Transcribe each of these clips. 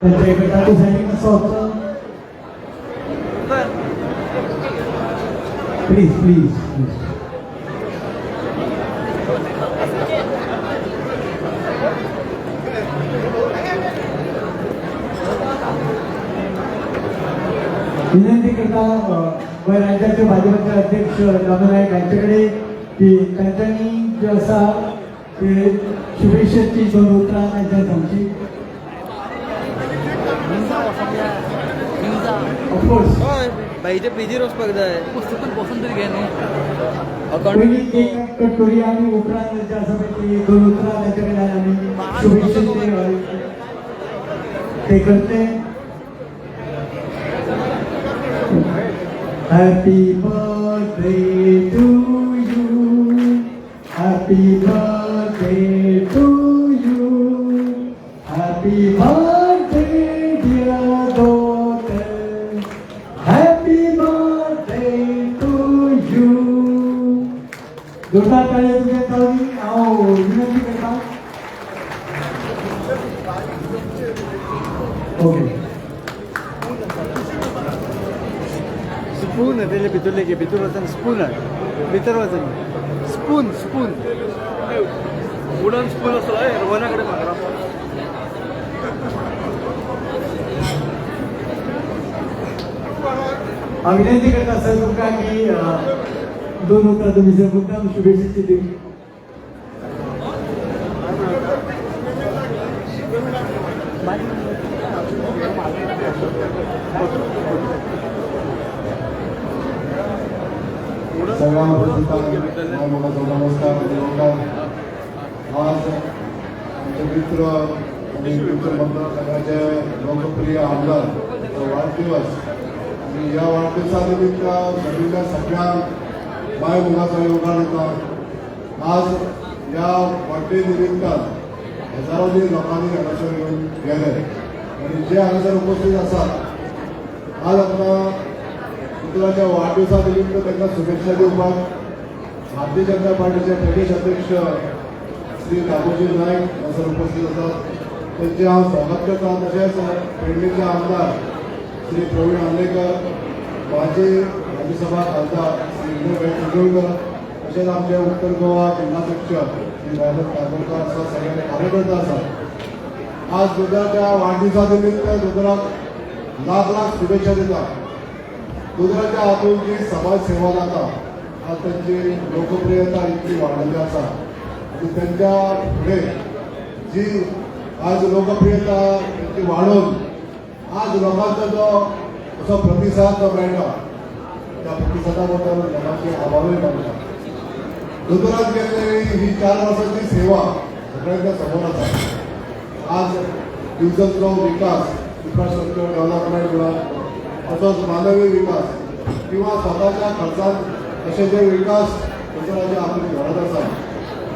त्यांच्या एका डिझायनिंग असं होतं. प्लीज प्लीज विनंती करता राज्याचे भाजपचे अध्यक्ष रामनायक यांच्याकडे की त्यांच्यानी जे असा ते शुभेच्छेची दोन उतरा त्यांच्या सांगची. ऑफकोर्स भाईचे पीजी रोज स्पर्धा आहे पुस्तक बसून तरी घ्या पहिली केक कट करूया आणि उतरा त्यांच्या असं दोन उतरा त्यांच्याकडे आम्ही शुभेच्छा ते करते. Happy birthday to you, happy birthday to you, happy birthday dear daughter, happy birthday to you. जोरदार तालियां तुझ्या चालू आओ विनंती करता. ओके स्पून आहे त्याच्या भितरले घे भितर वचन स्पून आहे भितर वचन स्पून स्पून उडन स्पून असतो रवानाकडे मागरा विनंती करत असेल तुमका की दोन उतरा तुम्ही जर मुद्दाम शुभेच्छेची दिली. नमस्कार. आज आमचे मित्र आणि मित्र मतदारसंघाचे लोकप्रिय आमदार वाढदिवस आणि या वाढदिवसानिमित्त सगळीच्या सगळ्या माय मुलाचा योगदान होता. आज या वाढदिवसानिमित्त हजारोनी लोकांनी हांगासर येऊन गेले आणि जे हांगासर उपस्थित असतात आज आपला पुतळ्याच्या वाढदिवसा निमित्त त्यांना शुभेच्छा दिवपाक भारतीय जनता पार्टीचे प्रदेश अध्यक्ष श्री दामोजी नाईक हांगासर उपस्थित असतात. त्यांचे हांव स्वागत करता. तशेंच पेडणेचे आमदार श्री प्रवीण आंबेकर, माजी राज्यसभा खासदार श्री विनोद कुंडलकर, तशेंच आमचे उत्तर गोवा जिल्हाध्यक्ष श्री रायनाथ काकोडकर असा सगळे कार्यकर्ते असतात. आज दुधाच्या वाढदिवसा निमित्त दुधाक लाख लाख शुभेच्छा देतात. दुधाच्या हातून जी समाज सेवा जाता आज त्यांची लोकप्रियता इतकी वाढलेली असा की त्यांच्या पुढे जी आज लोकप्रियता त्यांची वाढून आज लोकांचा जो असो प्रतिसाद जो मेळटा त्या प्रतिसादाबद्दल लोकांचे आभारही मानतात. दुधारात गेलेली ही 4 वर्षाची सेवा सगळ्यांच्या समोर आसा. आज दिवसांचो विकास इन्फ्रास्ट्रक्चर डेव्हलपमेंट म्हणा तसोच मानवी विकास किंवा स्वतःच्या खर्चात असे जे विकास दुधाराचे आपली घडत आसा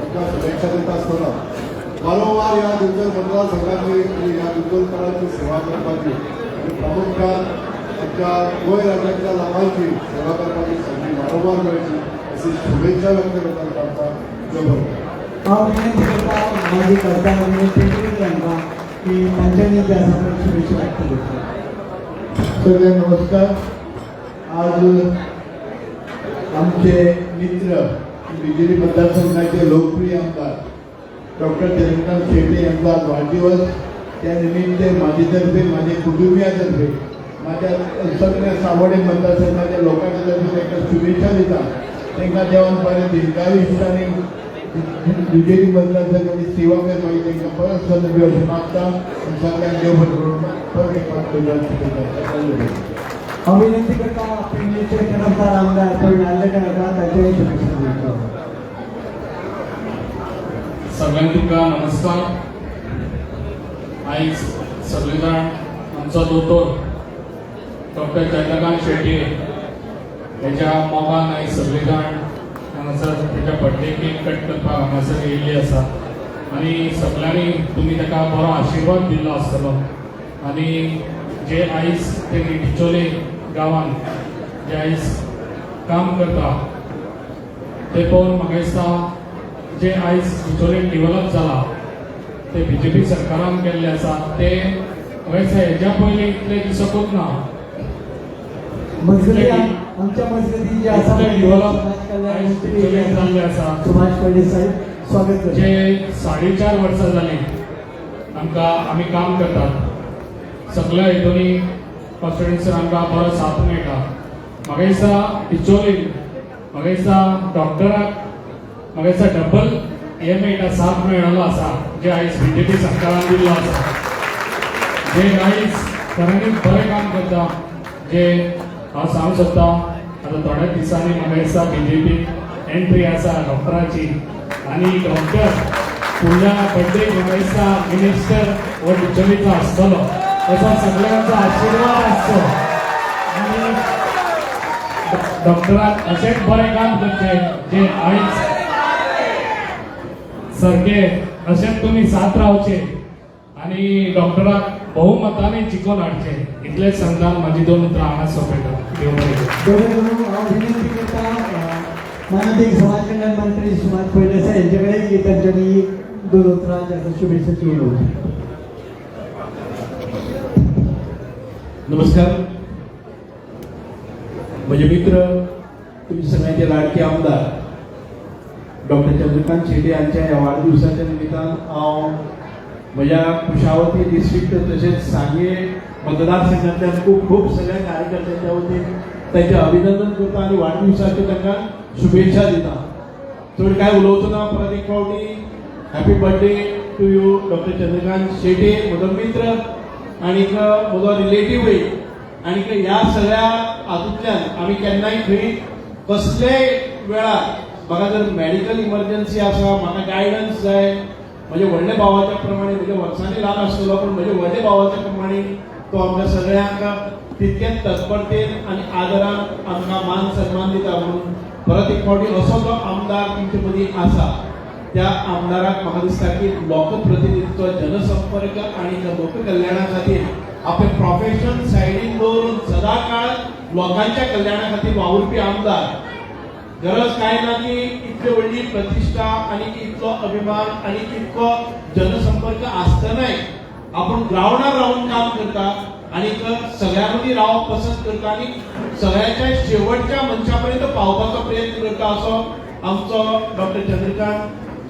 त्यांना शुभेच्छा देत असताना वारंवार या दुधर मतदारसंघाची या दुधकरांची सेवा करपाची आणि प्रामुख्यान त्यांच्या गोंय राज्याच्या लोकांची सेवा करपाची संधी वारंवार मिळायची अशी शुभेच्छा व्यक्त करताना आमचा जबर. विनंती करता माझी करताना विनंती केली यांना की त्यांच्यानी त्या शुभेच्छा व्यक्त करतो. सगळे नमस्कार. आज आमचे मित्र बिजेपी मतदारसंघाचे लोकप्रिय आमदार डॉक्टर चंद्रकांत शेट्टे यांचा वाढदिवस. त्या निमित्त माझ्यातर्फे माझे कुटुंबियातर्फे माझ्या सगळ्या सावडे मतदारसंघाच्या लोकांच्या तर्फे त्यांना शुभेच्छा देतात. त्यांना जेवणपर्यंत दीर्घायुष्य आणि बिजेपी मतदारसंघाची सेवा करण्याची त्यांना परत संधी असं मागता सगळ्यांना देव भरून परत एक विनंती करता पेडणेचे कर्मचार आमदार प्रवीण आंबेकर त्यांच्याही शुभेच्छा देतो. सगळ्यांका नमस्कार. आयज सगळे जाण आमचो दोतोर डॉक्टर चंद्रकांत शेट्टे हेच्या मोगान आयज सगळे जाण हांगासर तेच्या बर्थडे केक कट करपाक हांगासर येयल्ले आसा आनी सगळ्यांनी तुमी ताका बरो आशिर्वाद दिल्लो आसतलो. आनी जे आयज ते डिचोले गांवांत जे आयज काम करता ते पळोवन म्हाका दिसता जे आयज डिचोले डेव्हलप जाला ते बीजेपी सरकारान केल्ले आसा ते वैसे हेच्या पयलीं इतले दिसकूच ना. मजगती आमच्या मजगती जे आसा इतले डेव्हलप समाज कल्याण आयज जाल्ले आसा. सुभाष पडे साहेब स्वागत करता. जे 4.5 वर्सां जालीं आमकां आमी काम करतात. सगळ्या हितूनी कॉन्स्टिट्युएन्सीन आमकां बरो साथ मेळटा. म्हाका दिसता टिचोलीन म्हाका दिसता डॉक्टराक म्हाका दिसता डबल हे मेळटा साथ मेळ्ळो आसा जे आयज बीजेपी सरकारान दिल्लो आसा. जे आयज खऱ्यांनीच बरें काम करता. जे हांव सांगूंक सोदता आतां थोड्याच दिसांनी म्हाका दिसता बीजेपी एंट्री आसा डॉक्टराची आनी डॉक्टर फुडल्या बड्डेक म्हाका दिसता मिनिस्टर हो टिचोलीचो आसतलो असो सगळ्यांचो आशिर्वाद आसचो. आनी डॉक्टराक अशेंच बरें काम करचें जे आयज सारके अशेंच तुमी साथ रावचे आनी डॉक्टराक बहुमतांनी जिखून हाडचे. इतलेच सांगता म्हाजी 2 उतरां हांगा सोंपयता. देव बरें करूं. दोघे जण हांव विनंती करता माननीय समाज कल्याण मंत्री सुभाष पडे साहेब यांच्याकडे की त्यांच्यानी 2 उतरां ज्याचा शुभेच्छाची उलोवणी. नमस्कार. माझे मित्र तुमचे सगळ्यांचे लाडके आमदार डॉक्टर चंद्रकांत शेटे यांच्या या वाढदिवसाच्या निमित्तान हांव म्हज्या कुशावती डिस्ट्रिक्ट तसेच सांगे मतदारसंघातल्यान खूप सगळ्या कार्यकर्त्यांच्या वतीन त्यांचे अभिनंदन करता आणि वाढदिवसाचे त्यांना शुभेच्छा दिता. चड काय उलोवचो ना. परत एक फावटी happy birthday to you doctor Chandrakant Shete म्हजो मित्र आनीक म्हजो रिलेटिव्हय. आनीक ह्या सगळ्या हातूंतल्यान आमी केन्नाय खंय कसलेय वेळार म्हाका जर मेडिकल इमर्जन्सी आसा म्हाका गायडन्स जाय म्हजे व्हडले भावाच्या प्रमाणे म्हजे वर्सांनी ल्हान आसतलो पूण म्हजे व्हडले भावाच्या प्रमाणे तो आमच्या सगळ्यांक तितकेच तत्परतेन आनी आदरान आमकां मान सन्मान दिता. म्हणून परत एक फावटी असो जो आमदार तुमचे मदीं आसा त्या आमदाराक म्हाका दिसता की लोकप्रतिनिधित्व जनसंपर्क आनी लोककल्याणा खातीर आपले प्रोफेशन सायडीन दवरून सदांकाळ लोकांच्या कल्याणा खातीर वावुरपी आमदार. गरज काय ना की इतली व्हडली प्रतिष्ठा आनी इतलो अभिमान आनी इतको जनसंपर्क आसतनाय आपण ग्राउंडार रावन काम करता आनी सगळ्यां मदीं रावप पसंत करता आनी सगळ्यांच्या शेवटच्या मनशापर्यंत पावपाचो प्रयत्न करता असो आमचो डॉक्टर चंद्रकांत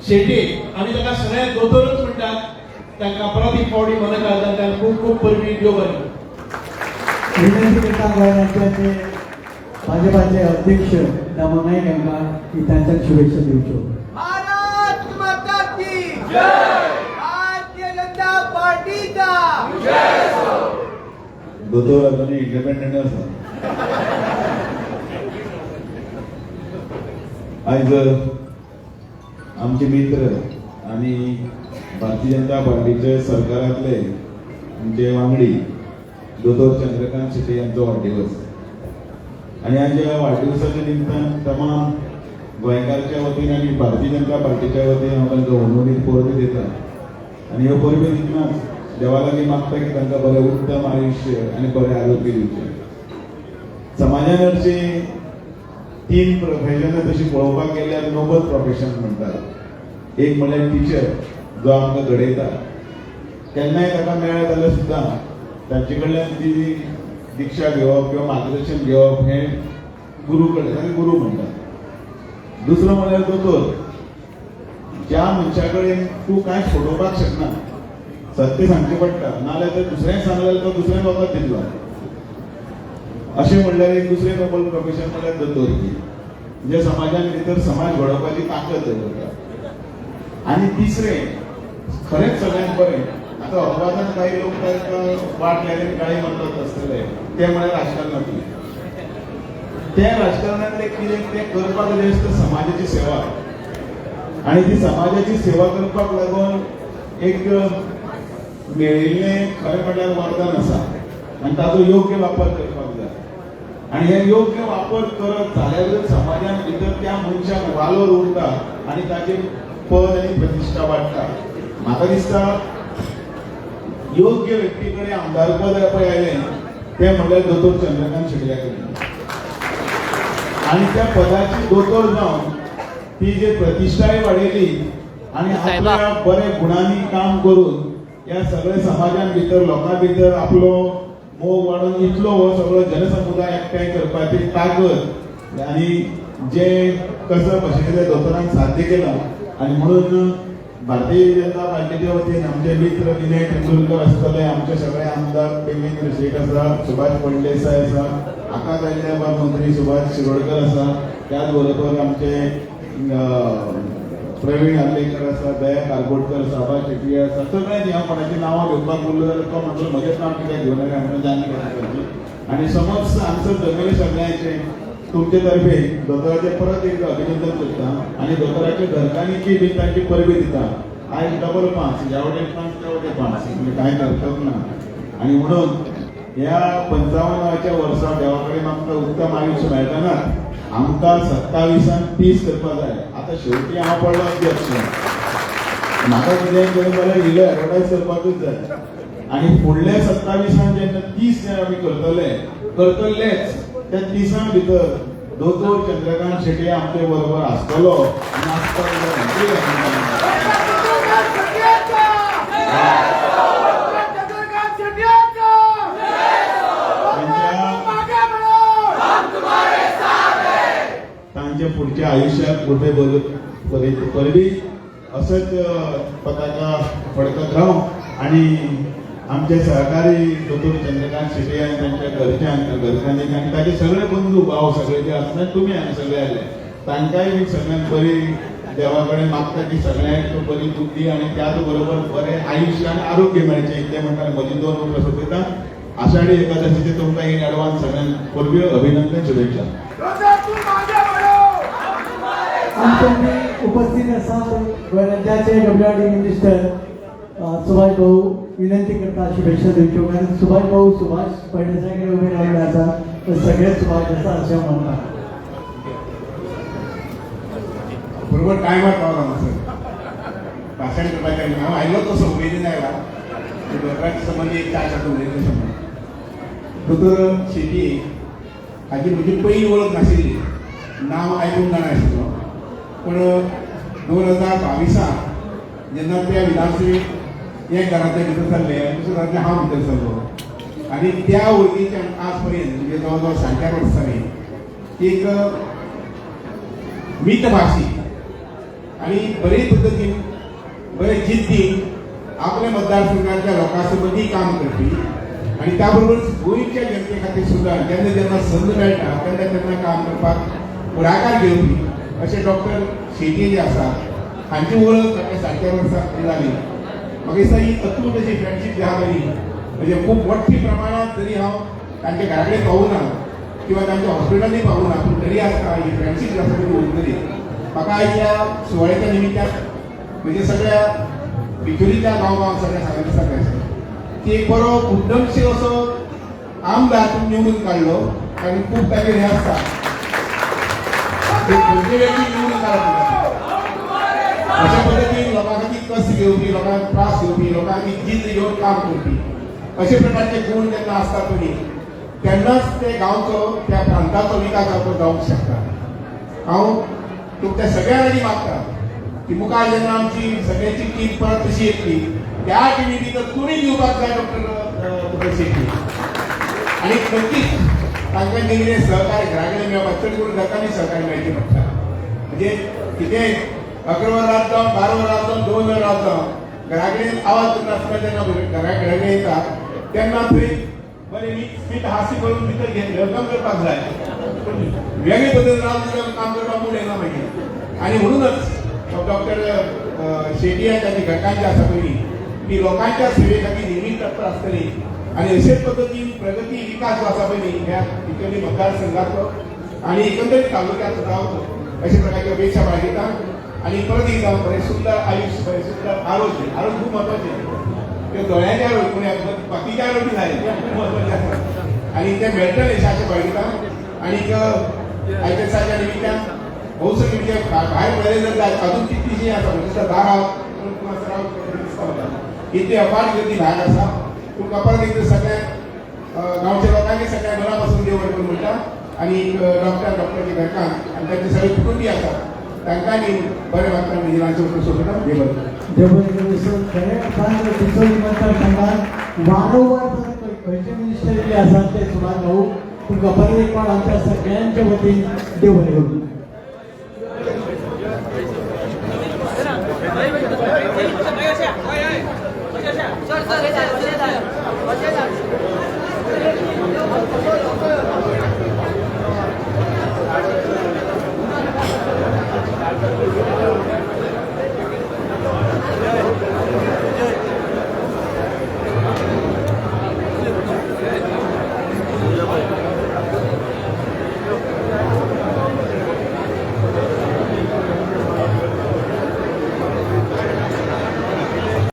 शेटे. आमी ताका सगळ्यांक दोतोरच म्हणटात. तांकां परत एक फावटी मनकांतल्यान खूब परबी देव बरें. विनंती करता गोंय भाजपाचे अध्यक्ष दामो नाईक यांना की त्यांच्या शुभेच्छा दिवच्यो. भारत माता की जय. भारतीय जनता पार्टीचा जय हो. दोतोर अजून इंडिपेंडंट आसा. आयज आमचे मित्र आणि भारतीय जनता पार्टीचे सरकारातले आमचे वांगडी दोतोर चंद्रकांत शेटे यांचो वाढदिवस. आणि आज या वाढदिवसाच्या निमित्तान तमाम गोंयकारच्या वतीन आणि भारतीय जनता पार्टीच्या वतीन हांव तांकां उर्मिळीत परबी दिता. आनी ह्यो परबी दितनाच देवा लागीं मागता की तांकां बरें उत्तम आयुश्य आनी बरें आरोग्य दिवचें. समाजान हरशीं 3 प्रोफेशनां तशी पळोवपाक गेल्यार नोबल प्रोफेशन म्हणटात. एक म्हणल्यार टिचर जो आमकां घडयता. केन्नाय ताका मेळ्ळें जाल्यार सुद्दां तांचे कडल्यान ती दिक्षा घेवप किंवा मार्गदर्शन घेवप हे गुरू कडल्यान गुरू म्हणटात. दुसरो म्हणल्यार दोतोर. ज्या मनशा कडेन तूं कांय फोडोवपाक शकना सत्य सांगचें पडटा नाजाल्यार तर दुसऱ्याक सांगल्यार तो दुसऱ्याक वखद दितलो. अशें म्हणल्यार एक दुसरें नोबल प्रोफेशन म्हणल्यार दोतोरकी. जे समाजान भितर समाज घडोवपाची ताकद दवरता. आनी तिसरें खरेंच सगळ्यांत बरें. आता अपवादान काही लोक तांकां वाट लायले काळी म्हणत आसतले ते म्हळ्यार राजकारणांतले. त्या राजकारणांतले कितें ते करपाक जाय आसता समाजाची सेवा. आनी ती समाजाची सेवा करपाक लागून एक मेळिल्लें खरें म्हणल्यार वरदान आसा आनी ताचो योग्य वापर करपाक जाय. आनी हे योग्य वापर करत जाल्यारच समाजान भितर त्या मनशाक वालोर उरता आनी ताचें पद आनी प्रतिश्ठा वाडटा. म्हाका दिसता योग्य व्यक्ती कडेन आमदार पद पळय आयलें तें म्हणल्यार दोतोर चंद्रकांत शेटे कडेन. आनी त्या पदाची दोतोर जावन ती जी प्रतिश्ठाय वाडयली आनी आपल्या बरे गुणांनी काम करून ह्या सगळ्या समाजान भितर लोकां भितर आपलो मोग वाडून इतलो हो सगळो जनसमुदाय एकठांय करपाची ताकद आनी जे कसं भाशेंतल्या दोतोरान साध्य केला आणि म्हणून भारतीय जनता पार्टीच्या वतीन आमचे मित्र विनय तेंडुलकर आसतले, आमचे सगळे आमदार देवेंद्र शेख आसा, सुभाष फळदेसाय आसा, आकाश अहिल्याबाद मंत्री सुभाष शिरोडकर आसा, त्याच बरोबर आमचे प्रवीण आर्लेकर आसा, दया कारकोटकर, साबा शेट्टी आसा, सगळ्यांनी हांव कोणाची नांवां घेवपाक बोललो जाल्यार तो म्हणटलो म्हजेंच नांव कित्याक घेवं नाका म्हणून जाणीव करची. आणि समज आमचं जमले सगळ्यांचे तुमचे तर्फे दोतोराचे परत एक अभिनंदन करता आणि दोतोराच्या घरकान्नीची बी तांची परबी दिता. आयज डबल 5 ह्या वटेन 5 त्या वटेन 5 म्हणजे कांय हरकत ना. आणि म्हणून ह्या 55व्या वर्सा देवा कडेन आमकां उत्तम आयुश्य मेळटना आमकां 27 30 करपा जाय. आतां शेवटी हांव पडलो अध्यक्ष, म्हाका कितें केलें जाल्यार इल्लो एडवर्टायज करपाकूच जाय. आणि फुडल्या 27 जेन्ना 30 जे आमी करतलेच त्या 30 भितर दोतोर चंद्रकांत शेट्टी आमचे बरोबर आसतलो आनी तांच्या पुढच्या आयुष्यात कुठे परबी असंच पताका फडकत राहू. आणि आमचे सहकारी दोतोर चंद्रकांत शेट्टी आणि त्यांच्या घरच्यांक आणि ताचे सगळे बंधू भाव सगळे जे असतात तुम्ही आनी सगळे आले तांकांय बी सगळ्यांक बरी देवा कडेन मागता की सगळ्यांक बरी बुद्धी आणि त्याच बरोबर बरें आयुश्य आणि आरोग्य मेळचें इतलें म्हणटा म्हजी 2 उतर सोंपयता. आषाढी एकादशीचे तुमकां इन एडवान्स सगळ्यांक परब्यो अभिनंदन शुभेच्छा. आमचे उपस्थित आसा राज्याचे डब्ल्यूआरडी मिनिस्टर सुभाष भाऊ विनंती करता शुभेच्छा दिवच्यो. कारण सुभाष भाऊ सुभाष फळदेसाय उभे राहिल्ले आसा तर सगळे सुभाष आसा अशें म्हणटा. बरोबर टायमार पावला सर भाशण करपाचें. हांव आयलो तसो उमेदीन आयला दोतोराचे संबंदी एक 4 शब्द उलयतले समज. दोतोर शेट्टी हाची म्हजी पयली वळख नाशिल्ली, नांव आयकूंक जाणाशिल्लो. पूण 2022 जेन्ना त्या विधानसभेक एक घरांतले भितर सरले आनी दुसऱ्या घरांतले हांव भितर सरलो आनी त्या वळखीच्यान आज पर्यंत म्हणजे जवळ जवळ 4.5 वर्सांनी एक मितभाशी आणि बरे पद्धतीन बरे जिद्दीन आपल्या मतदारसंघाच्या लोकांचे मदीं काम करपी आणि त्या बरोबर गोंयच्या जनते खातीर सुद्दां जेन्ना जेन्ना संद मेळटा तेन्ना तेन्ना काम करपाक फुडाकार घेवपी अशे डॉक्टर शेट्टी जे आसा हांची वळख ताका 4.5 वर्सां जाली. म्हाका दिसता ही अतूट अशी फ्रेंडशीप जी आहा बरी म्हणजे खूब मोठ्या प्रमाणात जरी हांव तांचे घरा कडेन पावूना किंवा तांच्या हॉस्पिटलांनी पावूना पूण तरी आसता ही फ्रेंडशीप जी आसा ती उरतली. म्हाका आयज ह्या सुवाळ्याच्या निमित्यान म्हणजे सगळ्या भितुरीच्या गांवांक सगळ्या सांगता सांगायचें की एक बरो उद्दमशील असो आमदार तुमी निवडून काडलो आनी खूब ताचे हें आसता खंयचे व्यक्ती निवडून काडप अशा पद्धतीन लोकां खातीर कश्ट घेवपी, लोकांक त्रास घेवपी, लोकां खातीर जिद्द घेवन काम करपी अशे प्रकारचे गुण जेन्ना आसता पळय तेन्नाच ते गांवचो त्या प्रांताचो विकास जावंक शकता. हांव तुमच्या सगळ्यां लागीं मागता की मुखार जेन्ना आमची सगळ्यांची टीम परत तशी येतली त्या टिमी भितर तुमी दिवपाक जाय डॉक्टर शेट्टी आनी नक्कीच तांकां कितें सहकार्य घरा कडेन मेळपाक चड करून घरकान्नी सहकार्य मेळचें पडटा. म्हणजे कितें 11 वरां जावं 12 वरां जावं 2 वरां जावं घरा कडेन आवाज करता आसतना जेन्ना घरा कडेन येता तेन्ना थंय बरें नीट हास्य करून भितर वेलकम करपाक जाय. वेगळे पद्दतीन रावन काम करपाक मूड येना मागीर. आनी म्हणूनच डॉक्टर शेट्टी ताची घटकां जी आसा पळय ती लोकांच्या सेवे खातीर नेहमीच तत्पर आसतली आनी अशेच पद्दतीन प्रगती विकास जो आसा पळय ह्या भितरली मतदारसंघाचो आनी एकंदरीत तालुक्याचो जावचो अशे प्रकारची अपेक्षा बाळगिता. आणि परत एकदा बरें सुंदर आयुश्य बरें सुंदर आरोग्य खूब महत्वाचें. ते दोळ्यांचे आरोग्य पूण बाकीचे आरोग्य जाय ते खूब महत्वाचें आसा आनी ते मेळटलें अशें बाळगिता. आनीक आयच्या दिसाच्या निमित्यान भोवसो म्हणजे भायर पळयलें जाल्यार अजून कितलीशीं आसा म्हणजे दारां इतली अपाट गर्दी भायर आसा. तुमकां परत एकदा सगळ्या गांवच्या लोकांनी सगळ्या बरा पासून देव बरें करून म्हणटा. आनी डॉक्टरचे घरकान्न आनी तांचे सगळे कुटुंबीय आसा तांकां न्ही बरें मात्र मिजिलांचे सोडटा देव देवबरेकर खऱ्या अर्थान डिसोली मतदारसंघात वारंवार खंयचे मिनिस्टर जे आसात ते सुभाष भाऊ तुमकां बरें एक पावट आमच्या सगळ्यांच्या वतीन देव बरें करूं.